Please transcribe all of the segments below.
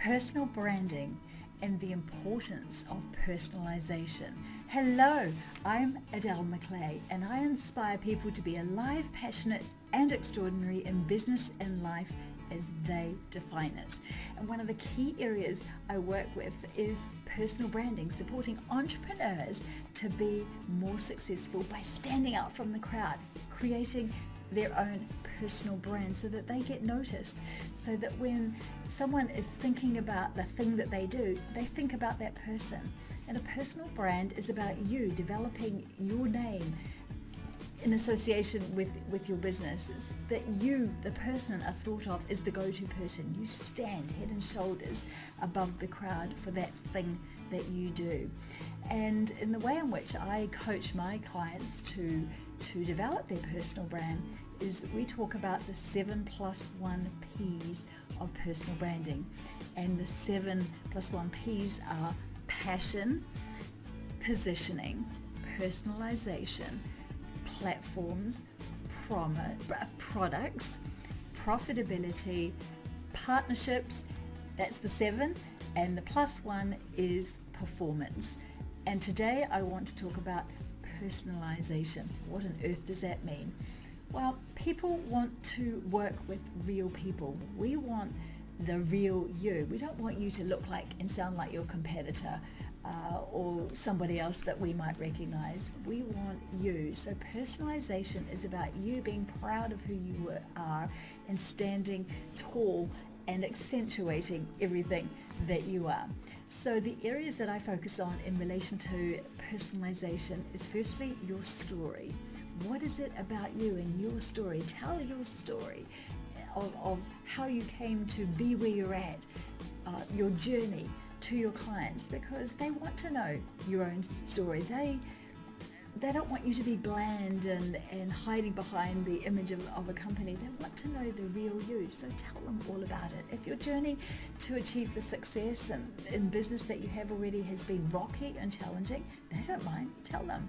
personal branding and the importance of personalisation. Hello, I'm McLay, and I inspire people to be alive, passionate and extraordinary in business and life as they define it. And one of the key areas I work with is personal branding, supporting entrepreneurs to be more successful by standing out from the crowd, creating their own personal brand so that they get noticed, so that when someone is thinking about the thing that they do, they think about that person. And a personal brand is about you developing your name in association with your business. It's that you, the person, are thought of as the go-to person. You stand head and shoulders above the crowd for that thing that you do. And in the way in which I coach my clients to develop their personal brand is that we talk about the 7+1 P's of personal branding. And the 7+1 P's are passion, positioning, personalisation, platforms, products, profitability, partnerships. That's the 7, and the +1 is performance. And today I want to talk about personalisation. What on earth does that mean? Well, people want to work with real people. We want the real you. We don't want you to look like and sound like your competitor or somebody else that we might recognize. We want you. So personalization is about you being proud of who you are and standing tall and accentuating everything that you are. So the areas that I focus on in relation to personalization is firstly your story. What is it about you and your story? Tell your story of how you came to be where you're at, your journey to your clients, because they want to know your own story. They don't want you to be bland and hiding behind the image of a company. They want to know the real you, so tell them all about it. If your journey to achieve the success in business that you have already has been rocky and challenging, they don't mind, tell them.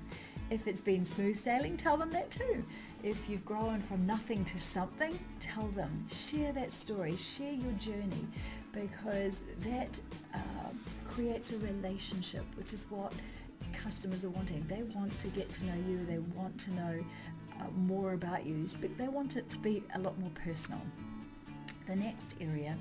If it's been smooth sailing, tell them that too. If you've grown from nothing to something, tell them. Share that story, share your journey, because that creates a relationship, which is what customers are wanting. They want to get to know you, they want to know more about you, but they want it to be a lot more personal. The next area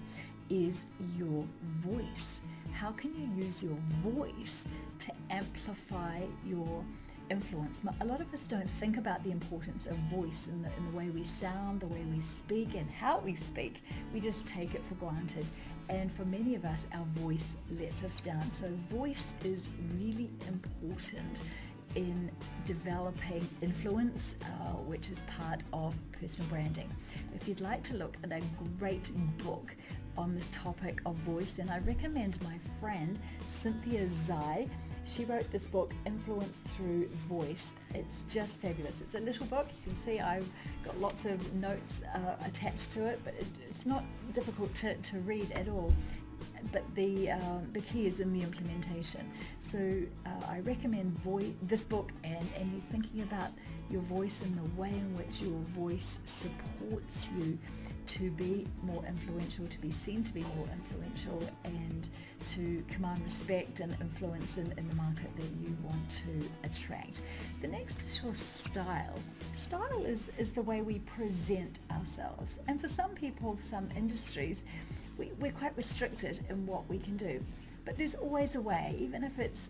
is your voice. How can you use your voice to amplify your influence? A lot of us don't think about the importance of voice in the way we sound, the way we speak, and how we speak. We just take it for granted. And for many of us, our voice lets us down. So voice is really important in developing influence, which is part of personal branding. If you'd like to look at a great book on this topic of voice, then I recommend my friend Cynthia Zai. She wrote this book, Influence Through Voice. It's just fabulous. It's a little book. You can see I've got lots of notes attached to it, but it's not difficult to read at all. But the key is in the implementation. So I recommend this book, and you're thinking about your voice and the way in which your voice supports you to be more influential, to be seen to be more influential, and to command respect and influence in the market that you want to attract. The next is your style. Style is the way we present ourselves. And for some people, some industries, we're quite restricted in what we can do. But there's always a way, even if it's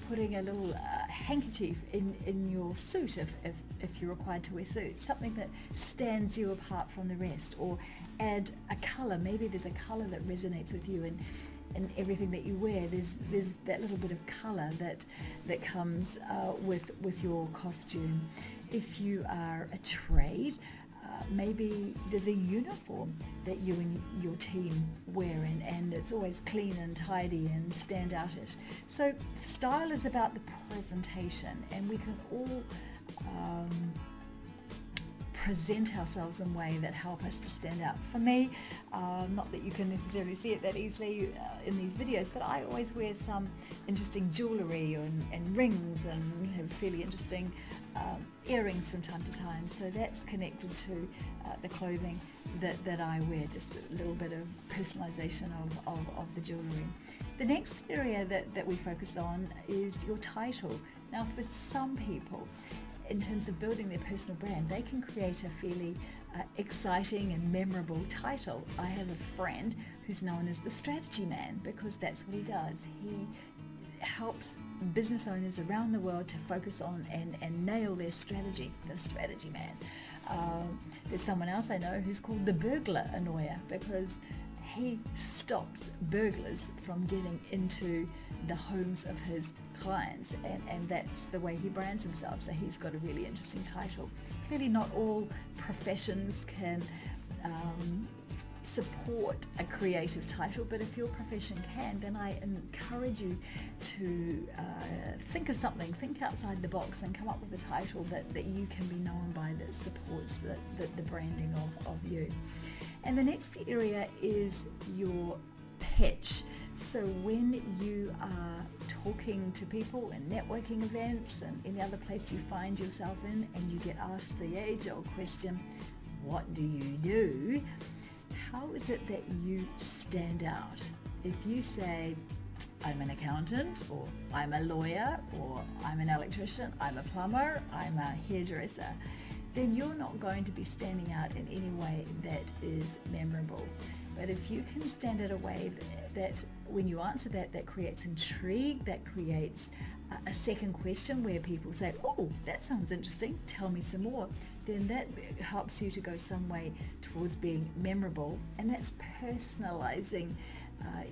putting a little handkerchief in your suit if you're required to wear suits, something that stands you apart from the rest, or add a colour. Maybe there's a colour that resonates with you in everything that you wear. There's that little bit of colour that comes with your costume. If you are a trade, maybe there's a uniform that you and your team wear, and it's always clean and tidy and stand out it. So style is about the presentation, and we can all present ourselves in a way that help us to stand out. For me, not that you can necessarily see it that easily in these videos, but I always wear some interesting jewellery and rings and have fairly interesting earrings from time to time. So that's connected to the clothing that I wear, just a little bit of personalisation of the jewellery. The next area that we focus on is your title. Now, for some people, in terms of building their personal brand, they can create a fairly exciting and memorable title. I have a friend who's known as the Strategy Man because that's what he does. He helps business owners around the world to focus on and nail their strategy, the Strategy Man. There's someone else I know who's called the Burglar Annoyer because he stops burglars from getting into the homes of his clients, and that's the way he brands himself. So he's got a really interesting title. Clearly not all professions can support a creative title, but if your profession can, then I encourage you to think of something, think outside the box and come up with a title that you can be known by, that supports the branding of you. And the next area is your pitch. So when you are talking to people in networking events and any other place you find yourself in, and you get asked the age-old question, what do you do? How is it that you stand out? If you say, I'm an accountant, or I'm a lawyer, or I'm an electrician, I'm a plumber, I'm a hairdresser, then you're not going to be standing out in any way that is memorable. But if you can stand out a way that when you answer that creates intrigue, that creates a second question where people say, oh, that sounds interesting, tell me some more, then that helps you to go some way towards being memorable, and that's personalizing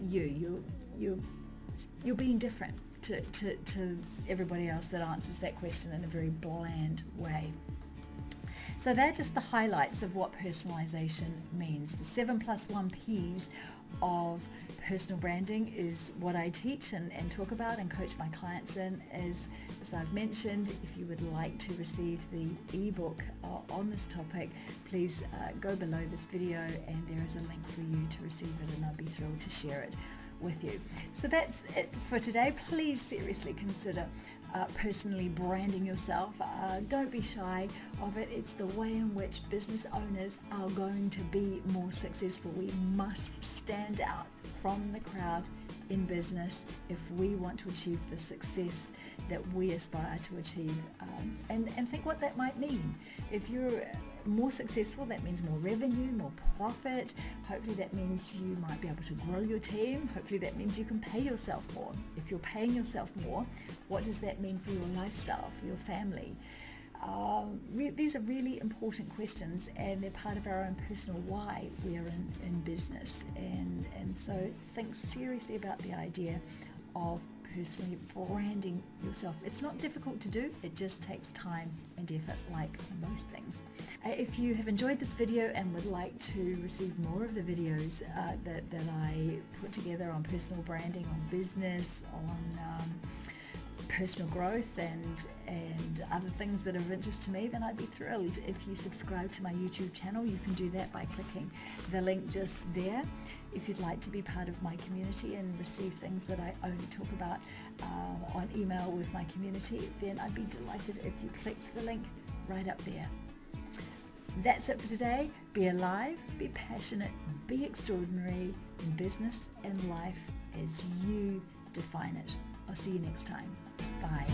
you. You're being different to everybody else that answers that question in a very bland way. So they're just the highlights of what personalization means. The 7+1 P's of personal branding is what I teach and talk about and coach my clients in. As I've mentioned, if you would like to receive the ebook on this topic, please go below this video and there is a link for you to receive it, and I'll be thrilled to share it with you. So that's it for today. Please seriously consider personally branding yourself. Don't be shy of it. It's the way in which business owners are going to be more successful. We must stand out from the crowd in business if we want to achieve the success that we aspire to achieve, and think what that might mean. If you're more successful, that means more revenue, more profit. Hopefully that means you might be able to grow your team. Hopefully that means you can pay yourself more. If you're paying yourself more, what does that mean for your lifestyle, for your family? These are really important questions, and they're part of our own personal why we are in business. And so think seriously about the idea of personally branding yourself. It's not difficult to do, it just takes time and effort, like most things. If you have enjoyed this video and would like to receive more of the videos that I put together on personal branding, on business, on personal growth and other things that are of interest to me, then I'd be thrilled if you subscribe to my YouTube channel. You can do that by clicking the link just there. If you'd like to be part of my community and receive things that I only talk about on email with my community, then I'd be delighted if you clicked the link right up there. That's it for today. Be alive, be passionate, be extraordinary in business and life as you define it. I'll see you next time. Bye.